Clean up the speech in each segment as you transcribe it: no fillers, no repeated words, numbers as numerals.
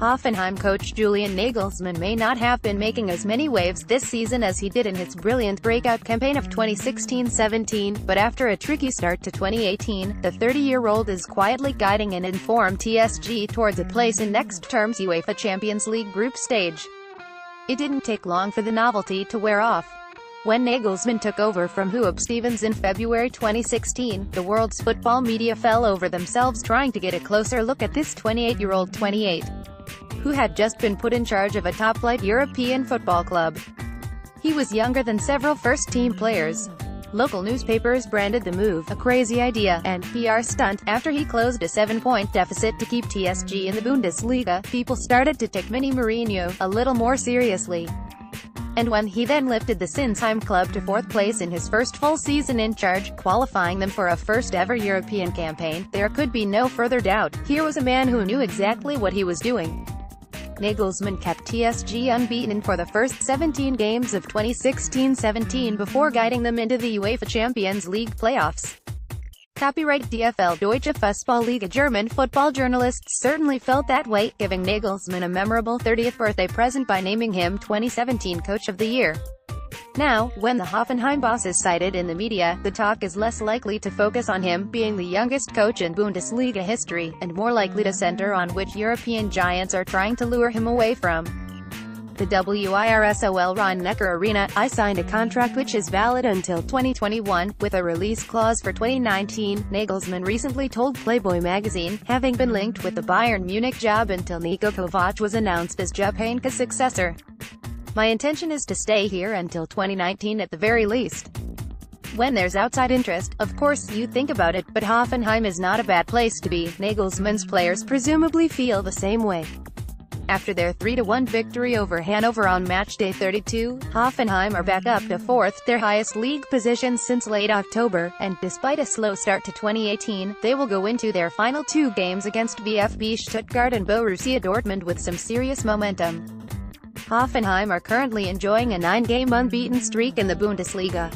Hoffenheim coach Julian Nagelsmann may not have been making as many waves this season as he did in his brilliant breakout campaign of 2016-17, but after a tricky start to 2018, the 30-year-old is quietly guiding an informed TSG towards a place in next term's UEFA Champions League group stage. It didn't take long for the novelty to wear off. When Nagelsmann took over from Huub Stevens in February 2016, the world's football media fell over themselves trying to get a closer look at this 28-year-old who had just been put in charge of a top-flight European football club. He was younger than several first-team players. Local newspapers branded the move a crazy idea and PR stunt. After he closed a 7-point deficit to keep TSG in the Bundesliga, people started to take Mini Mourinho a little more seriously. And when he then lifted the Sinsheim club to 4th place in his first full season in charge, qualifying them for a first-ever European campaign, there could be no further doubt. Here was a man who knew exactly what he was doing. Nagelsmann kept TSG unbeaten for the first 17 games of 2016-17 before guiding them into the UEFA Champions League playoffs. Copyright DFL Deutsche Fußballliga. German football journalists certainly felt that way, giving Nagelsmann a memorable 30th birthday present by naming him 2017 Coach of the Year. Now, when the Hoffenheim boss is cited in the media, the talk is less likely to focus on him being the youngest coach in Bundesliga history, and more likely to center on which European giants are trying to lure him away from. The WIRSOL Rhein-Neckar Arena. I signed a contract which is valid until 2021, with a release clause for 2019, Nagelsmann recently told Playboy magazine, having been linked with the Bayern Munich job until Niko Kovac was announced as Jupp Heynckes' successor. My intention is to stay here until 2019 at the very least. When there's outside interest, of course you think about it, but Hoffenheim is not a bad place to be. Nagelsmann's players presumably feel the same way. After their 3-1 victory over Hannover on matchday 32, Hoffenheim are back up to 4th, their highest league position since late October, and despite a slow start to 2018, they will go into their final 2 games against VfB Stuttgart and Borussia Dortmund with some serious momentum. Hoffenheim are currently enjoying a 9-game unbeaten streak in the Bundesliga.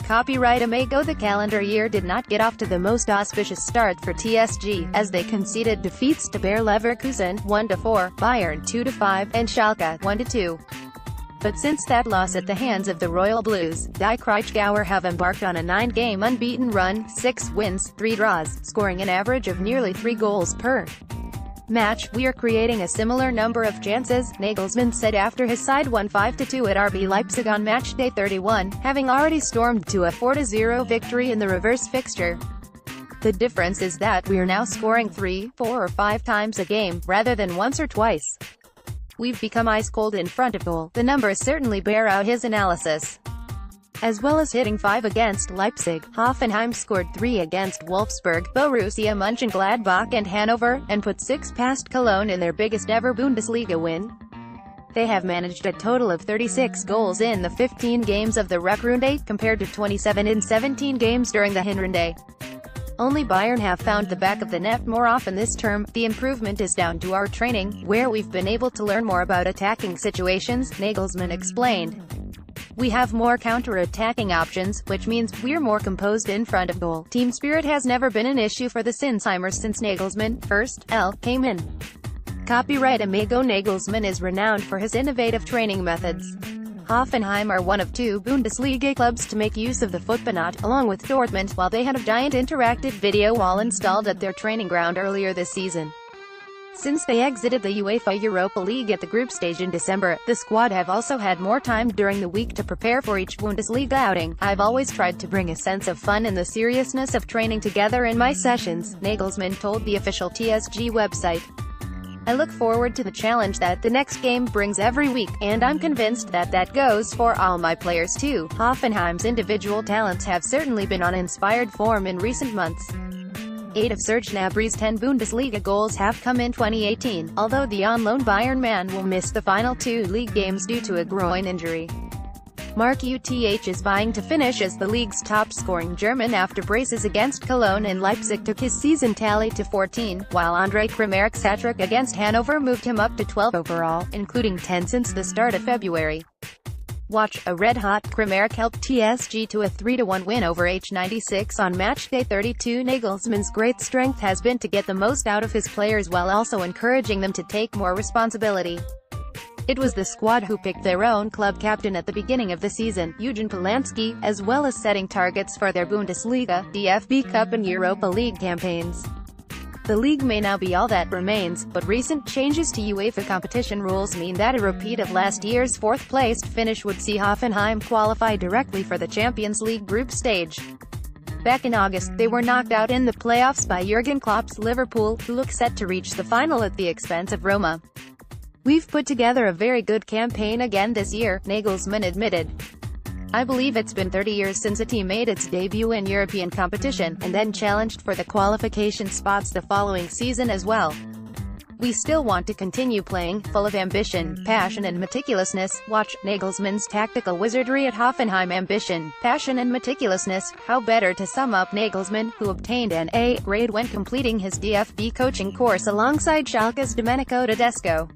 Copyright Amago. The calendar year did not get off to the most auspicious start for TSG, as they conceded defeats to Bayer Leverkusen 1-4, Bayern 2-5, and Schalke 1-2. But since that loss at the hands of the Royal Blues, Die Kraichgauer have embarked on a 9-game unbeaten run, 6 wins, 3 draws, scoring an average of nearly 3 goals per match. We are creating a similar number of chances, Nagelsmann said after his side won 5-2 at RB Leipzig on matchday 31, having already stormed to a 4-0 victory in the reverse fixture. The difference is that we are now scoring 3, 4 or 5 times a game, rather than once or twice. We've become ice cold in front of goal. The numbers certainly bear out his analysis. As well as hitting 5 against Leipzig, Hoffenheim scored 3 against Wolfsburg, Borussia Mönchengladbach and Hannover, and put 6 past Cologne in their biggest ever Bundesliga win. They have managed a total of 36 goals in the 15 games of the Rückrunde, compared to 27 in 17 games during the Hinrunde. Only Bayern have found the back of the net more often this term. The improvement is down to our training, where we've been able to learn more about attacking situations, Nagelsmann explained. We have more counter-attacking options, which means we're more composed in front of goal. Team spirit has never been an issue for the Sinsheimers since Nagelsmann, first, came in. Copyright Amago. Nagelsmann is renowned for his innovative training methods. Hoffenheim are one of 2 Bundesliga clubs to make use of the Footballnot, along with Dortmund, while they had a giant interactive video wall installed at their training ground earlier this season. Since they exited the UEFA Europa League at the group stage in December, the squad have also had more time during the week to prepare for each Bundesliga outing. I've always tried to bring a sense of fun and the seriousness of training together in my sessions, Nagelsmann told the official TSG website. I look forward to the challenge that the next game brings every week, and I'm convinced that that goes for all my players too. Hoffenheim's individual talents have certainly been on inspired form in recent months. 8 of Serge Gnabry's 10 Bundesliga goals have come in 2018, although the on-loan Bayern man will miss the final 2 league games due to a groin injury. Mark Uth is vying to finish as the league's top-scoring German after braces against Cologne and Leipzig took his season tally to 14, while Andre Krimerik's hat-trick against Hannover moved him up to 12 overall, including 10 since the start of February. Watch, a red-hot Kremerk helped TSG to a 3-1 win over H96 on matchday 32. Nagelsmann's great strength has been to get the most out of his players while also encouraging them to take more responsibility. It was the squad who picked their own club captain at the beginning of the season, Eugen Polanski, as well as setting targets for their Bundesliga, DFB Cup and Europa League campaigns. The league may now be all that remains, but recent changes to UEFA competition rules mean that a repeat of last year's fourth-placed finish would see Hoffenheim qualify directly for the Champions League group stage. Back in August, they were knocked out in the playoffs by Jurgen Klopp's Liverpool, who look set to reach the final at the expense of Roma. "We've put together a very good campaign again this year," Nagelsmann admitted. "I believe it's been 30 years since a team made its debut in European competition, and then challenged for the qualification spots the following season as well. We still want to continue playing, full of ambition, passion and meticulousness." Watch, Nagelsmann's tactical wizardry at Hoffenheim. Ambition, passion and meticulousness. How better to sum up Nagelsmann, who obtained an A grade when completing his DFB coaching course alongside Schalke's Domenico Tedesco.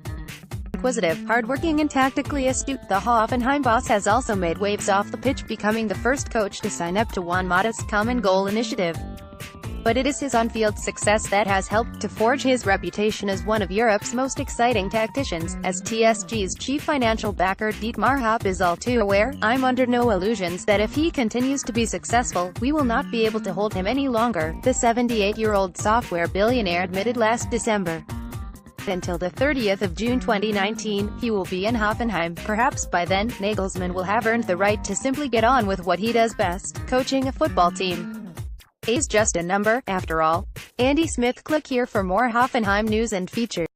Inquisitive, hardworking and tactically astute, the Hoffenheim boss has also made waves off the pitch, becoming the first coach to sign up to Juan Mata's Common Goal initiative. But it is his on-field success that has helped to forge his reputation as one of Europe's most exciting tacticians, as TSG's chief financial backer Dietmar Hopp is all too aware. "I'm under no illusions that if he continues to be successful, we will not be able to hold him any longer," the 78-year-old software billionaire admitted last December. Until the 30th of June 2019, he will be in Hoffenheim. Perhaps by then, Nagelsmann will have earned the right to simply get on with what he does best, coaching a football team. A's just a number, after all. Andy Smith. Click here for more Hoffenheim news and features.